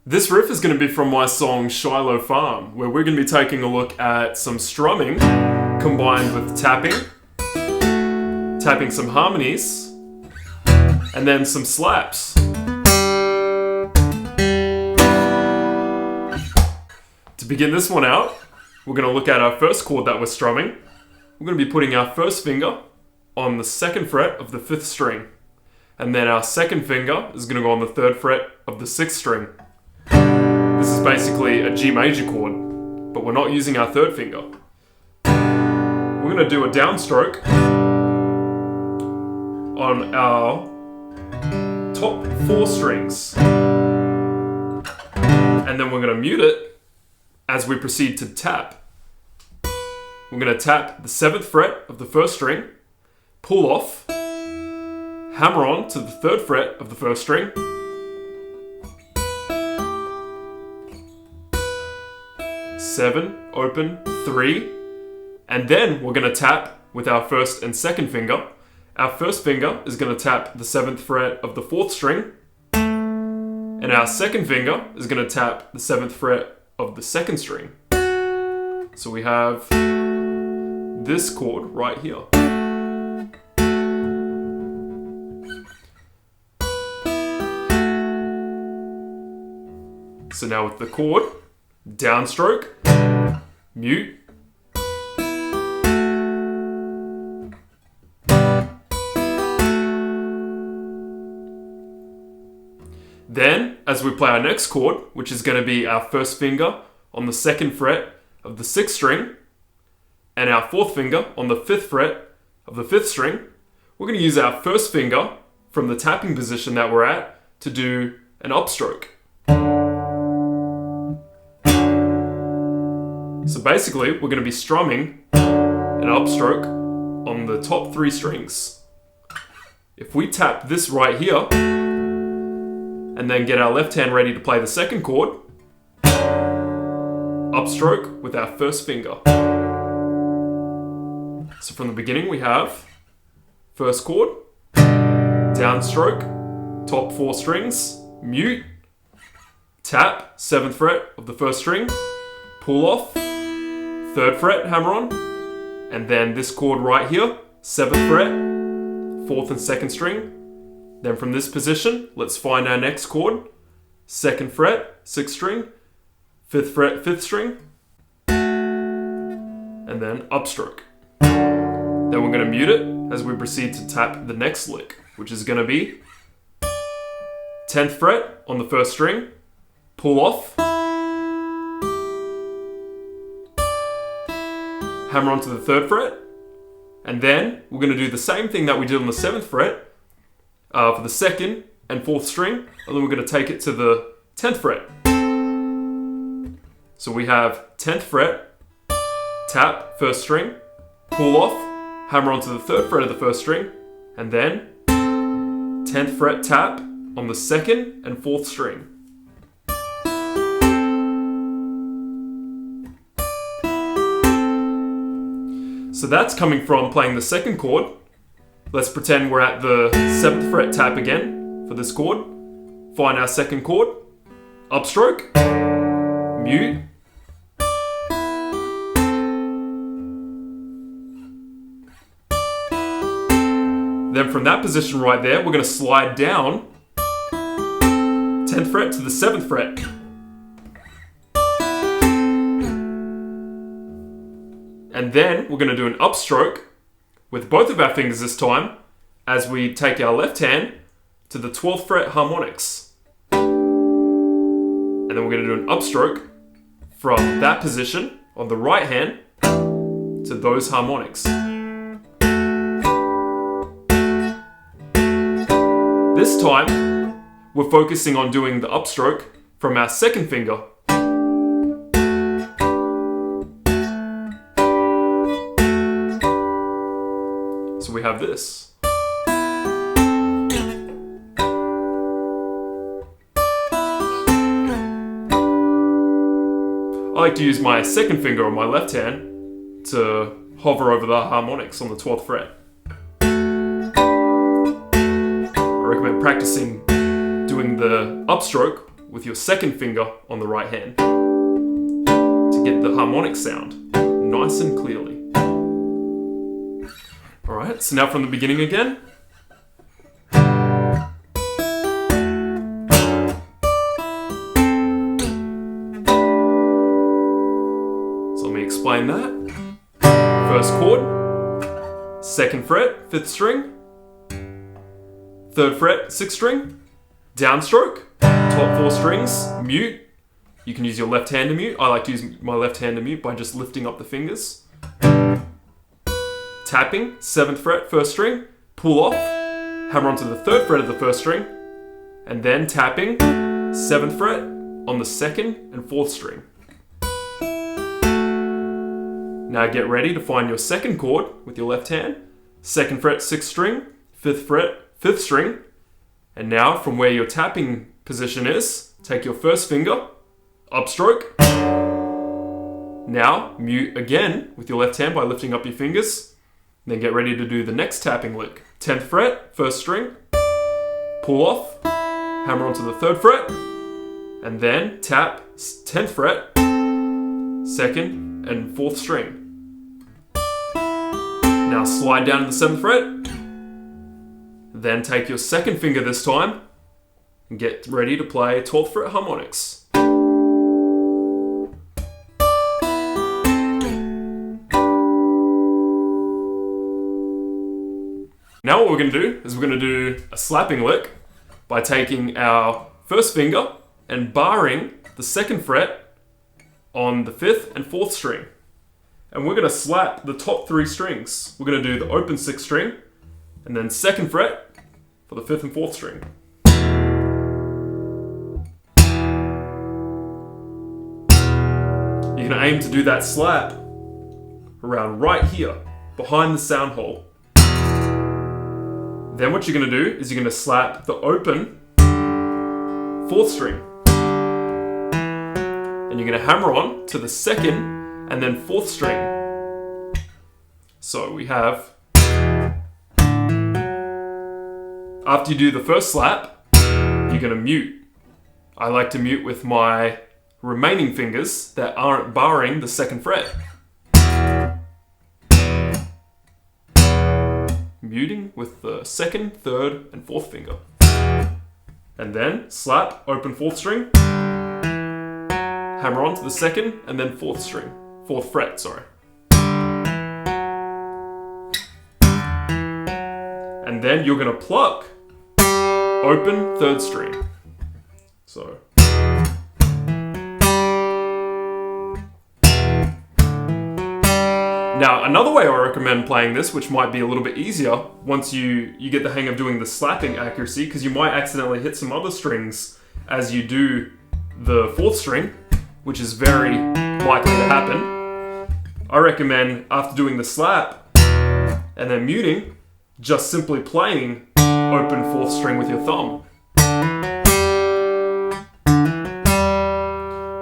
This riff is going to be from my song Shiloh Farm, where we're going to be taking a look at some strumming combined with tapping some harmonies, and then some slaps. To begin this one out, we're going to look at our first chord that we're strumming. We're going to be putting our first finger on the 2nd fret of the 5th string, and then our second finger is going to go on the 3rd fret of the 6th string. This is basically a G major chord, but we're not using our 3rd finger. We're going to do a downstroke on our top 4 strings, and then we're going to mute it as we proceed to tap. We're going to tap the 7th fret of the 1st string, pull off, hammer on to the 3rd fret of the 1st string, 7, open, 3, and then we're going to tap with our 1st and 2nd finger. Our 1st finger is going to tap the 7th fret of the 4th string, and our 2nd finger is going to tap the 7th fret of the 2nd string. So we have this chord right here. So now with the chord, downstroke, mute, then as we play our next chord, which is going to be our 1st finger on the 2nd fret of the 6th string and our 4th finger on the 5th fret of the 5th string, we're going to use our 1st finger from the tapping position that we're at to do an upstroke. So basically, we're going to be strumming an upstroke on the top 3 strings. If we tap this right here, and then get our left hand ready to play the 2nd chord, upstroke with our 1st finger. So from the beginning we have 1st chord, downstroke, top 4 strings, mute, tap, 7th fret of the 1st string, pull off, 3rd fret, hammer on, and then this chord right here, 7th fret, 4th and 2nd string. Then from this position, let's find our next chord, 2nd fret, 6th string, 5th fret, 5th string, and then upstroke. Then we're going to mute it as we proceed to tap the next lick, which is going to be 10th fret on the 1st string, pull off, hammer onto the 3rd fret, and then we're going to do the same thing that we did on the 7th fret for the 2nd and 4th string, and then we're going to take it to the 10th fret. So we have 10th fret, tap, 1st string, pull off, hammer onto the 3rd fret of the 1st string, and then 10th fret tap on the 2nd and 4th string. So that's coming from playing the 2nd chord. Let's pretend we're at the 7th fret tap again for this chord. Find our 2nd chord, upstroke, mute, then from that position right there, we're going to slide down 10th fret to the 7th fret. And then we're going to do an upstroke with both of our fingers this time as we take our left hand to the 12th fret harmonics. And then we're going to do an upstroke from that position on the right hand to those harmonics. This time, we're focusing on doing the upstroke from our 2nd finger. we have this. I like to use my second finger on my left hand to hover over the harmonics on the 12th fret. I recommend practicing doing the upstroke with your second finger on the right hand to get the harmonic sound nice and clearly. Alright, so now from the beginning again. Explain that. First chord, second fret, 5th string, 3rd fret, 6th string, downstroke, top 4 strings, mute. You can use your left hand to mute. I like to use my left hand to mute by just lifting up the fingers. Tapping, 7th fret, 1st string, pull off, hammer onto the 3rd fret of the 1st string, and then tapping, 7th fret on the 2nd and 4th string. Now get ready to find your second chord with your left hand, 2nd fret, 6th string, 5th fret, 5th string, and now from where your tapping position is, take your first finger, upstroke, now mute again with your left hand by lifting up your fingers, then get ready to do the next tapping lick, 10th fret, 1st string, pull off, hammer onto the 3rd fret, and then tap 10th fret, 2nd and 4th string. Now slide down to the 7th fret, then take your second finger this time and get ready to play 12th fret harmonics. Now what we're going to do is we're going to do a slapping lick by taking our first finger and barring the 2nd fret on the 5th and 4th string. And we're going to slap the top 3 strings. We're going to do the open 6th string, and then 2nd fret for the 5th and 4th string. You're going to aim to do that slap around right here, behind the sound hole. Then what you're going to do is you're going to slap the open 4th string. And you're going to hammer on to the 2nd and then 4th string. So we have, after you do the first slap, you're going to mute. I like to mute with my remaining fingers that aren't barring the 2nd fret. Muting with the 2nd, 3rd, and 4th finger. And then slap, open 4th string, hammer on to the 2nd and then 4th string. 4th fret, sorry. And then you're going to pluck open 3rd string. So. Now, another way I recommend playing this, which might be a little bit easier once you get the hang of doing the slapping accuracy, because you might accidentally hit some other strings as you do the 4th string, which is very likely to happen. I recommend, after doing the slap and then muting, just simply playing open 4th string with your thumb.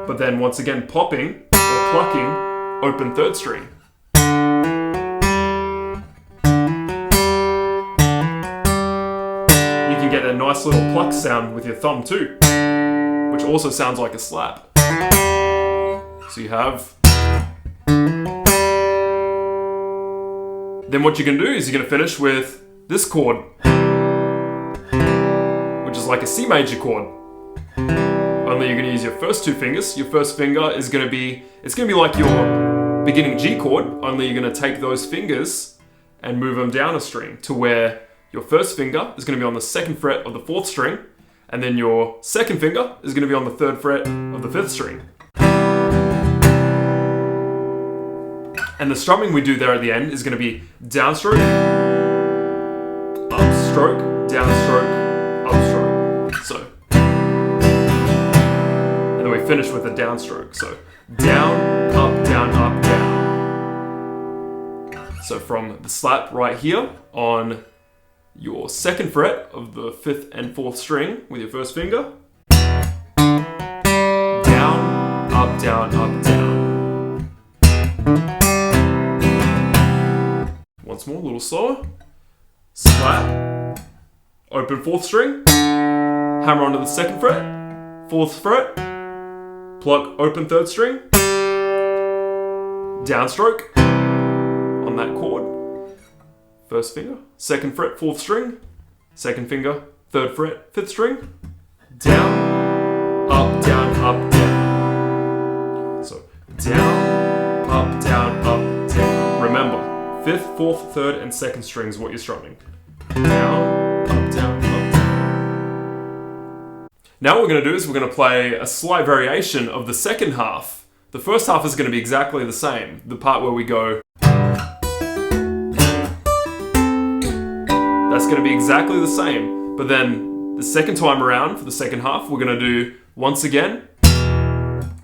But then once again popping or plucking open 3rd string. You can get a nice little pluck sound with your thumb too, which also sounds like a slap. So you have. Then what you're going to do is you're going to finish with this chord, which is like a C major chord. Only you're going to use your first 2 fingers. Your first finger is going to be, it's going to be like your beginning G chord, only you're going to take those fingers and move them down a string to where your first finger is going to be on the 2nd fret of the 4th string, and then your second finger is going to be on the 3rd fret of the 5th string. And the strumming we do there at the end is going to be downstroke, upstroke, downstroke, upstroke. So, and then we finish with a downstroke. So, down, up, down, up, down. So from the slap right here on your 2nd fret of the 5th and 4th string with your first finger, down, up, down, up, down. Once more, a little slower. Slap, open 4th string, hammer onto the 2nd fret, 4th fret, pluck, open 3rd string, downstroke on that chord, 1st finger, 2nd fret, 4th string, 2nd finger, 3rd fret, 5th string, down, up, down, up, down. So down, up, down, up, down. Remember, 5th, 4th, 3rd, and 2nd strings is what you're strumming. Down, up, down, up, down. Now what we're going to do is we're going to play a slight variation of the second half. The first half is going to be exactly the same. The part where we go, that's going to be exactly the same. But then the second time around for the second half, we're going to do, once again,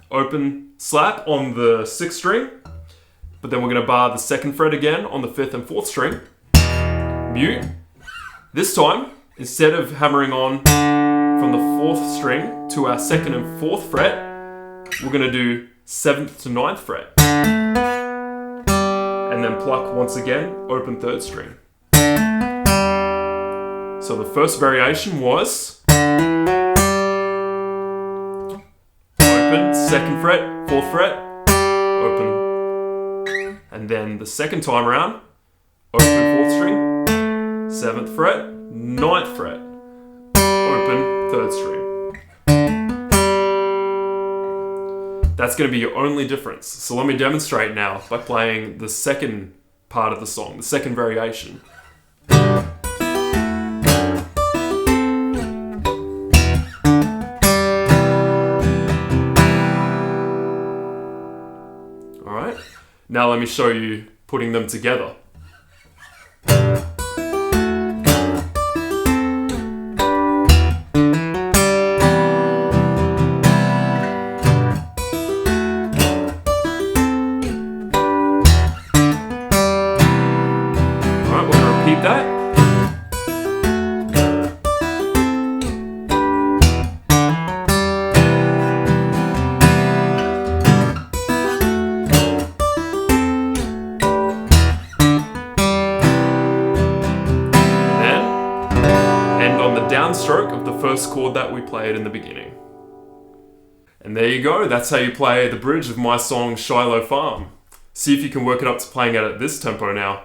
open slap on the 6th string. But then we're going to bar the 2nd fret again on the 5th and 4th string. Mute. This time, instead of hammering on from the 4th string to our 2nd and 4th fret, we're going to do 7th to 9th fret. And then pluck once again, open 3rd string. So the first variation was open, 2nd fret, 4th fret, open. And then the second time around, open 4th string, 7th fret, 9th fret, open 3rd string. That's going to be your only difference. So let me demonstrate now by playing the second part of the song, the second variation. Alright, now let me show you putting them together. That. And then end on the downstroke of the first chord that we played in the beginning. And there you go, that's how you play the bridge of my song Shiloh Farm. See if you can work it up to playing it at this tempo now.